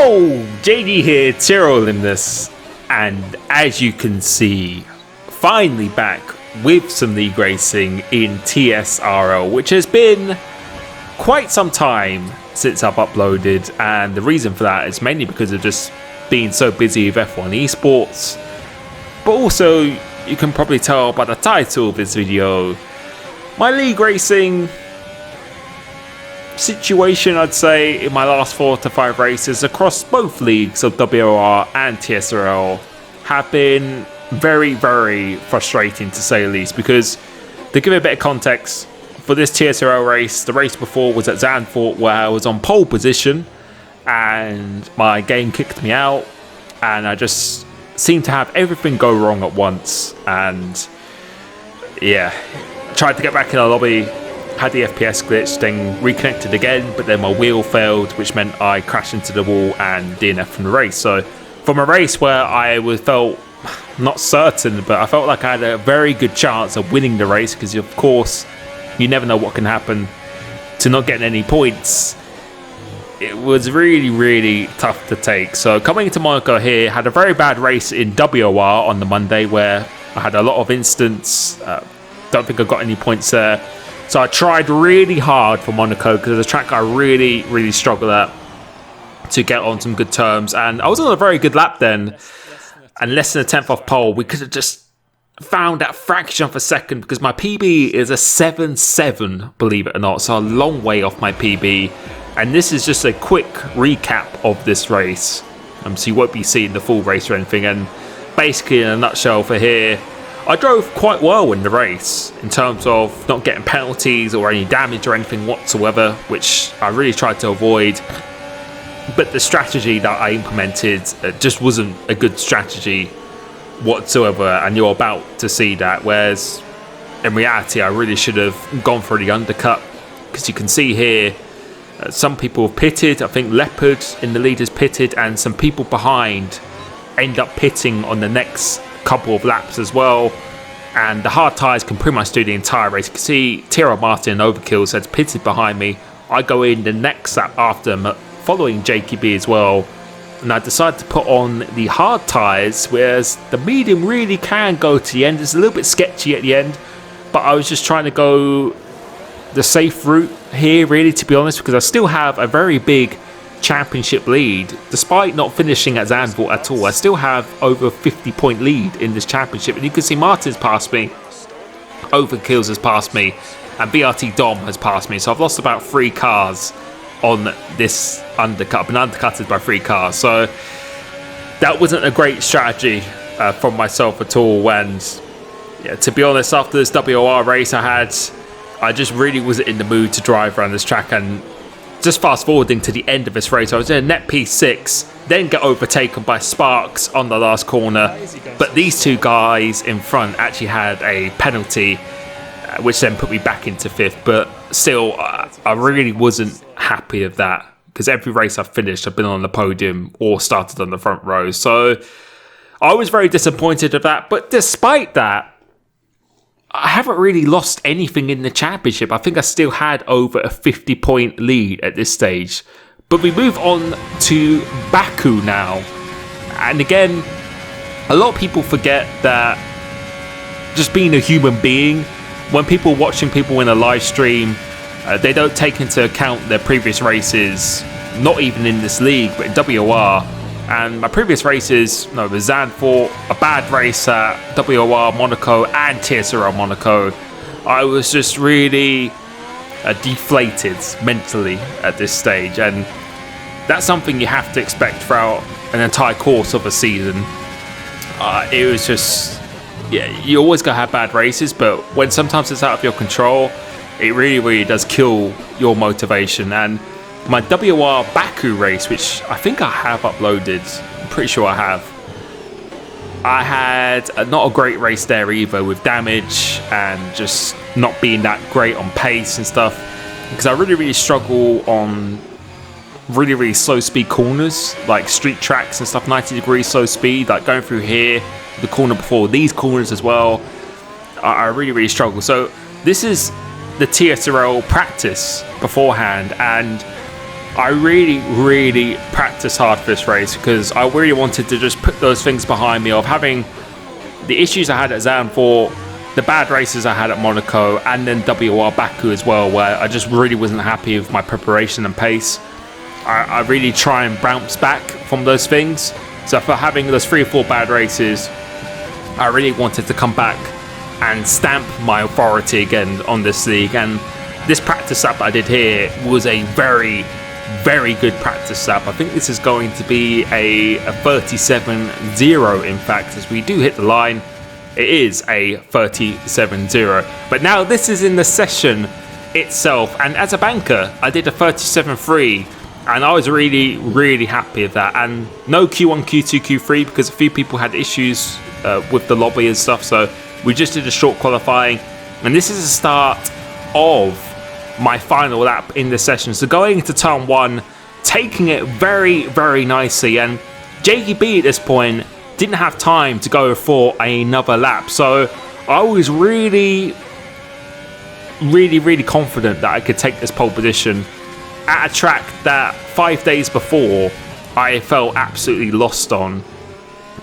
Yo, JD here, Tiro Limitless, and as you can see, finally back with some league racing in TSRL, which has been quite some time since I've uploaded, and the reason for that is mainly because of just being so busy with F1 esports, but also you can probably tell by the title of this video, my league racing situation, I'd say, in my last 4 to 5 races across both leagues of WOR and TSRL have been very, very frustrating to say the least, because to give a bit of context, for this TSRL race, the race before was at Zandvoort where I was on pole position and my game kicked me out and I just seemed to have everything go wrong at once, and yeah, tried to get back in the lobby, had the FPS glitch, then reconnected again, but then my wheel failed, which meant I crashed into the wall and DNF from the race. So from a race where I felt not certain, but I felt like I had a very good chance of winning the race, because of course you never know what can happen, to not getting any points, it was really, really tough to take. So coming into Monaco here, had a very bad race in WOR on the Monday where I had a lot of instants, don't think I got any points there. So I tried really hard for Monaco because it's a track I really, really struggle at to get on some good terms. And I was on a very good lap then, and less than a 10th off pole. We could have just found that fraction of a second, because my PB is a 7.7, believe it or not. So a long way off my PB. And this is just a quick recap of this race. So you won't be seeing the full race or anything. And basically, in a nutshell for here, I drove quite well in the race in terms of not getting penalties or any damage or anything whatsoever, which I really tried to avoid. But the strategy that I implemented just wasn't a good strategy whatsoever, and you're about to see that. Whereas in reality, I really should have gone for the undercut, because you can see here some people have pitted. I think Leopard in the lead has pitted, and some people behind end up pitting on the next couple of laps as well, and the hard tyres can pretty much do the entire race. You can see Tiro Martin Overkill says pitted behind me. I go in the next lap after him, following JKB as well, and I decided to put on the hard tyres, whereas the medium really can go to the end. It's a little bit sketchy at the end, but I was just trying to go the safe route here, really, to be honest, because I still have a very big championship lead. Despite not finishing at Zandvoort at all, I still have over a 50-point lead in this championship, and you can see Martin's passed me, Overkills has passed me, and BRT Dom has passed me. So I've lost about 3 cars on this undercut. I've been undercutted by 3 cars, so that wasn't a great strategy from myself at all. And yeah, to be honest, after this WOR race I just really wasn't in the mood to drive around this track. And just fast forwarding to the end of this race, I was in a net P6, then get overtaken by Sparks on the last corner. But these 2 guys in front actually had a penalty, which then put me back into 5th. But still, I really wasn't happy with that, because every race I've finished, I've been on the podium or started on the front row. So I was very disappointed of that. But despite that, I haven't really lost anything in the championship. I think I still had over a 50-point lead at this stage. But we move on to Baku now. And again, a lot of people forget that just being a human being, when people watching people in a live stream, they don't take into account their previous races, not even in this league, but in WOR. And my previous races, the Zandvoort, a bad race at WOR Monaco and TSRL Monaco, I was just really deflated mentally at this stage. And that's something you have to expect throughout an entire course of a season. It was just, yeah, you always going to have bad races, but when sometimes it's out of your control, it really, really does kill your motivation. And my WOR Baku race, which I think I have uploaded, I'm pretty sure I have, I had not a great race there either, with damage and just not being that great on pace and stuff, because I really, really struggle on really, really slow speed corners, like street tracks and stuff, 90 degrees slow speed, like going through here, the corner before, these corners as well. I really, really struggle. So this is the TSRL practice beforehand, and I really practiced hard for this race because I really wanted to just put those things behind me of having the issues I had at Zandvoort, the bad races I had at Monaco, and then WR Baku as well, where I just really wasn't happy with my preparation and pace. I really try and bounce back from those things. So for having those 3 or 4 bad races, I really wanted to come back and stamp my authority again on this league. And this practice lap I did here was a very good practice lap. I think this is going to be a 37.0 in fact, as we do hit the line. It is a 37.0. But now this is in the session itself, and as a banker I did a 37.3, and I was really happy with that. And no Q1, Q2, Q3 because a few people had issues with the lobby and stuff, so we just did a short qualifying, and this is the start of my final lap in the session. So going into turn 1, taking it very nicely, and JKB at this point didn't have time to go for another lap, so I was really confident that I could take this pole position at a track that 5 days before I felt absolutely lost on,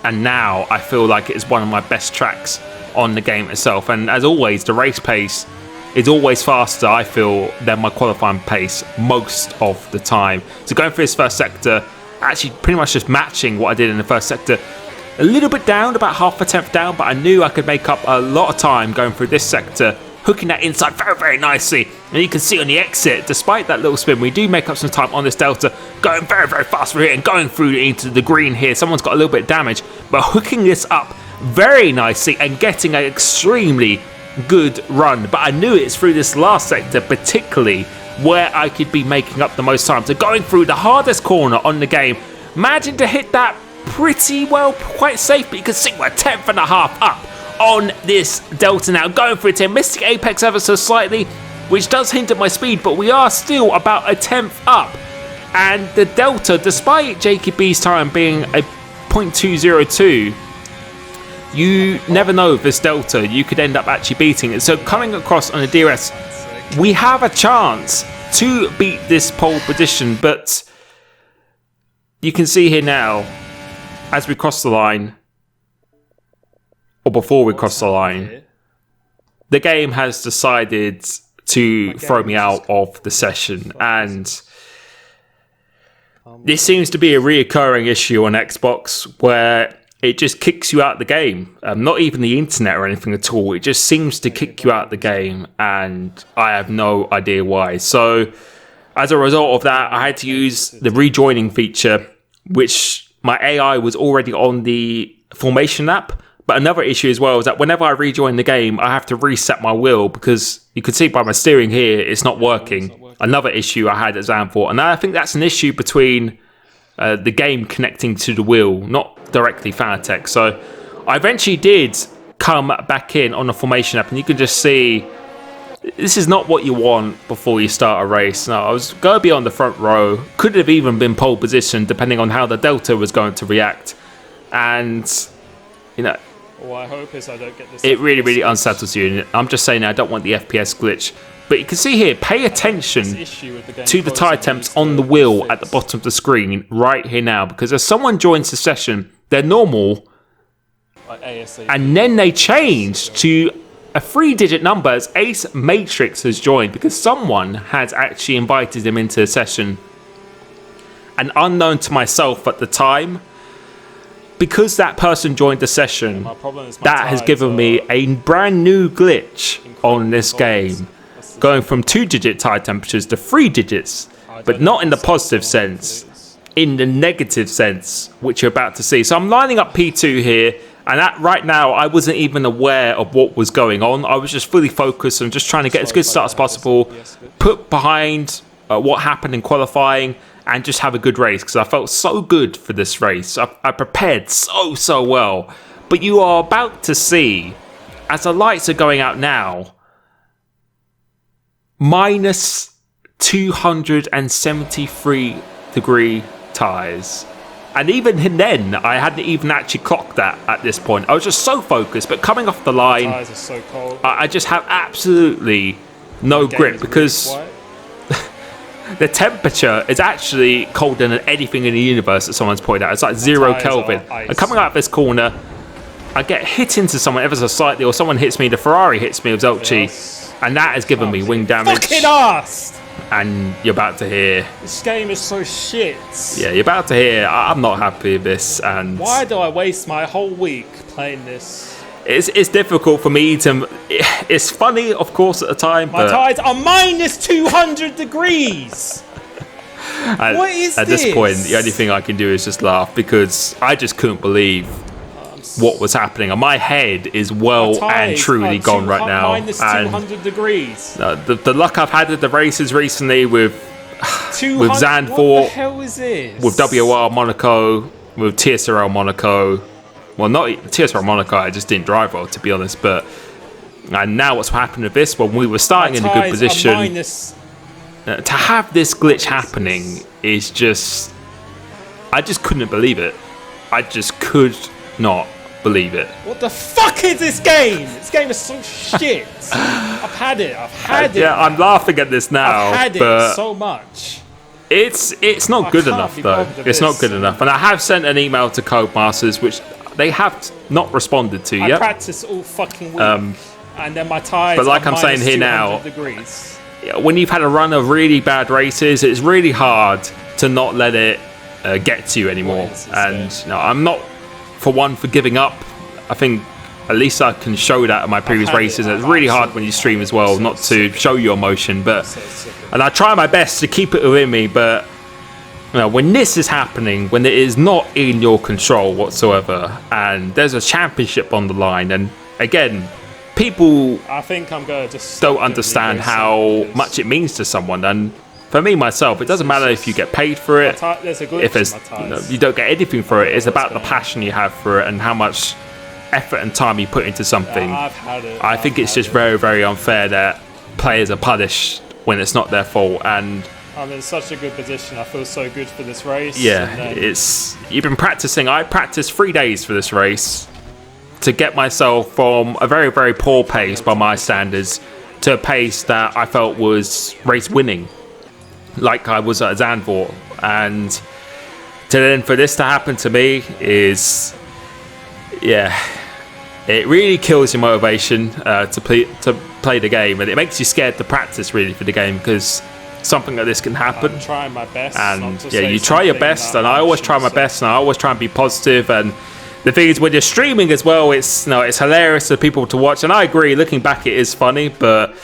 and now I feel like it is one of my best tracks on the game itself. And as always, the race pace is always faster, I feel, than my qualifying pace most of the time. So going through this first sector, actually pretty much just matching what I did in the first sector. A little bit down, about half a tenth down, but I knew I could make up a lot of time going through this sector, hooking that inside very nicely. And you can see on the exit, despite that little spin, we do make up some time on this delta, going very fast through here and going through into the green here. Someone's got a little bit of damage, but hooking this up very nicely and getting an extremely good run. But I knew it's through this last sector particularly where I could be making up the most time. So going through the hardest corner on the game, managing to hit that pretty well, quite safe, but you can see we're 10th and a half up on this delta now. Going through it here, missing apex ever so slightly, which does hinder my speed, but we are still about a 10th up. And the delta, despite JKB's time being a 0.202, you never know with this delta, you could end up actually beating it. So coming across on the DRS, we have a chance to beat this pole position, but you can see here now, as we cross the line, or before we cross the line, the game has decided to throw me out of the session, and this seems to be a reoccurring issue on Xbox where it just kicks you out the game. Not even the internet or anything at all. It just seems to kick you out the game, and I have no idea why. So as a result of that, I had to use the rejoining feature, which my AI was already on the formation app. But another issue as well is that whenever I rejoin the game, I have to reset my wheel because you can see by my steering here, it's not working. Another issue I had at Zandvoort. And I think that's an issue between the game connecting to the wheel, not directly Fanatec. So I eventually did come back in on the formation app, and you can just see this is not what you want before you start a race. No, I was going to be on the front row, could have even been pole position depending on how the delta was going to react, and you know, all I hope is I don't get this. It really unsettles you. I'm just saying I don't want the FPS glitch. But you can see here, pay attention to the tire temps on the wheel at the bottom of the screen right here now, because as someone joins the session, they're normal, and then they change to a 3-digit number as Ace Matrix has joined, because someone has actually invited him into the session. And unknown to myself at the time, because that person joined the session, that has given me a brand new glitch on this game. Going from 2-digit tire temperatures to 3 digits, but not in the positive sense, in the negative sense, which you're about to see. So I'm lining up P2 here, and right now I wasn't even aware of what was going on. I was just fully focused on just trying to get as good start as possible, put behind what happened in qualifying, and just have a good race, because I felt so good for this race. I prepared so well. But you are about to see, as the lights are going out now, minus 273 degree tyres. And even then, I hadn't even actually clocked that at this point. I was just so focused, but coming off the line, tyres are so cold. I just have absolutely no grip, because the temperature is actually colder than anything in the universe that someone's pointed out. It's like 0 Kelvin. And coming out of this corner, I get hit into someone ever so slightly, or someone hits me, the Ferrari hits me with Zolci, and that has given me wing damage. Fucking ass! And you're about to hear... This game is so shit. Yeah, you're about to hear, I'm not happy with this, and... Why do I waste my whole week playing this? It's difficult for me to... It's funny, of course, at the time, My tides are minus 200 degrees! What is at this point, the only thing I can do is just laugh, because I just couldn't believe what was happening. And my head is well and truly gone right now. Minus 200 degrees. The luck I've had at the races recently with Zandvoort, what the hell is this? with WR Monaco, with TSRL Monaco. Well, not TSRL Monaco, I just didn't drive well, to be honest. But and now what's happened with this, when we were starting in a good position, to have this glitch happening is just... I just couldn't believe it. I just could not believe it. What the fuck is this game? This game is so shit. I've had it. Yeah, I'm laughing at this now. I've had it so much. It's not good enough, though. It's not good enough. And I have sent an email to Codemasters, which they have not responded to yet. I practice all fucking week. And then my tires but like are I'm saying here now, degrees. When you've had a run of really bad races, it's really hard to not let it get to you anymore. And no, I'm not, for one, for giving up. I think at least I can show that at my previous races. It's really hard when you stream as well, not to show your emotion. And I try my best to keep it within me. But when this is happening, when it is not in your control whatsoever, and there's a championship on the line, and again, people I think I'm going to just don't understand how much it means to someone. And for me, myself, it doesn't matter if you get paid for it, if you don't get anything for it. It's about the passion you have for it and how much effort and time you put into something. I think it's just very, very unfair that players are punished when it's not their fault. And I'm in such a good position. I feel so good for this race. Yeah, you've been practicing. I practiced 3 days for this race to get myself from a very, very poor pace by my standards to a pace that I felt was race winning, like I was at Zandvoort. And to then for this to happen to me is, yeah, it really kills your motivation to play the game, and it makes you scared to practice really for the game, because something like this can happen. I'm trying my best. And yeah, you try your best, and I always try my best, and I always try and be positive. And the thing is, when you're streaming as well, it's it's hilarious for people to watch. And I agree, looking back, it is funny. But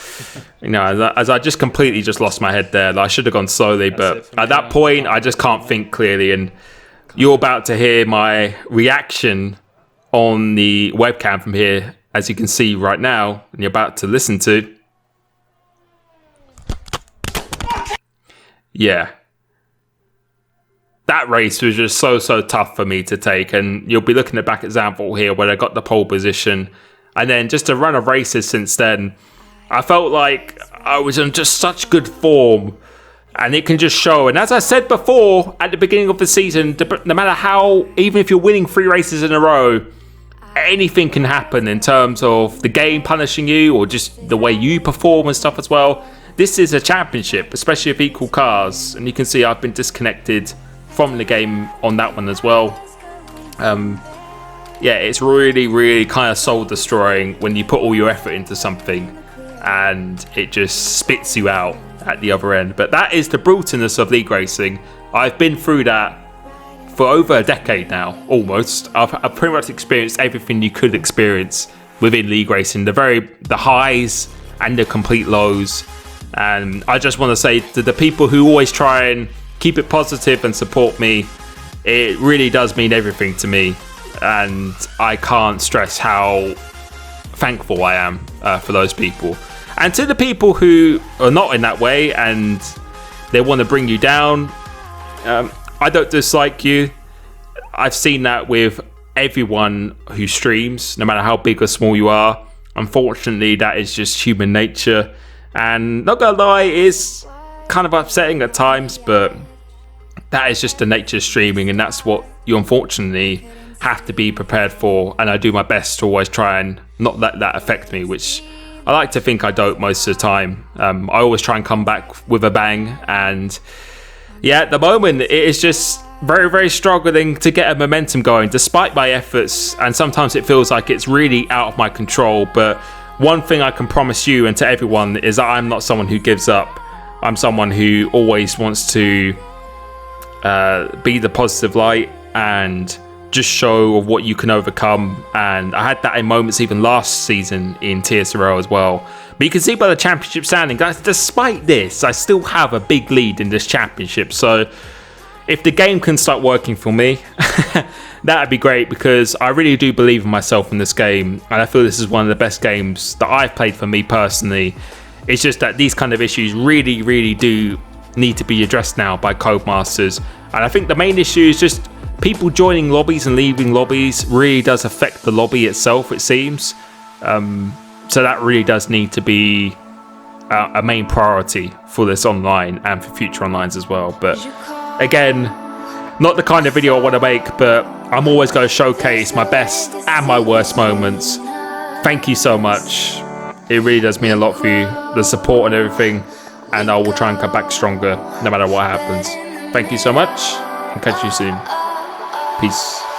as I just completely just lost my head there. I should have gone slowly, but at that point, I just can't think clearly. And you're about to hear my reaction on the webcam from here, as you can see right now, and you're about to listen to. Yeah. That race was just so tough for me to take, and you'll be looking back at Zandvoort here where I got the pole position, and then just a run of races since then. I felt like I was in just such good form, and it can just show. And as I said before at the beginning of the season, no matter how, even if you're winning 3 races in a row, anything can happen in terms of the game punishing you or just the way you perform and stuff as well. This is a championship, especially with equal cars, and you can see I've been disconnected from the game on that one as well. Yeah, it's really, really kind of soul destroying when you put all your effort into something and it just spits you out at the other end. But that is the brutalness of league racing. I've been through that for over a decade now, almost. I've pretty much experienced everything you could experience within league racing, the highs and the complete lows. And I just want to say to the people who always try and keep it positive and support me, it really does mean everything to me, and I can't stress how thankful I am for those people. And to the people who are not in that way and they want to bring you down, I don't dislike you. I've seen that with everyone who streams, no matter how big or small you are. Unfortunately, that is just human nature, and not gonna lie, it is kind of upsetting at times, but that is just the nature of streaming, and that's what you unfortunately have to be prepared for. And I do my best to always try and not let that affect me, which I like to think I don't most of the time. I always try and come back with a bang, and yeah, at the moment it is just very, very struggling to get a momentum going despite my efforts, and sometimes it feels like it's really out of my control. But one thing I can promise you and to everyone is that I'm not someone who gives up. I'm someone who always wants to be the positive light and just show of what you can overcome. And I had that in moments even last season in TSRL as well. But you can see by the championship standing, guys, despite this, I still have a big lead in this championship. So if the game can start working for me, that'd be great, because I really do believe in myself in this game. And I feel this is one of the best games that I've played for me personally. It's just that these kind of issues really, really do need to be addressed now by Codemasters. And I think the main issue is just people joining lobbies and leaving lobbies really does affect the lobby itself, it seems. So that really does need to be a main priority for this online and for future onlines as well. But again, not the kind of video I want to make, but I'm always going to showcase my best and my worst moments. Thank you so much. It really does mean a lot for you, the support and everything. And I will try and come back stronger no matter what happens. Thank you so much, and catch you soon. Peace.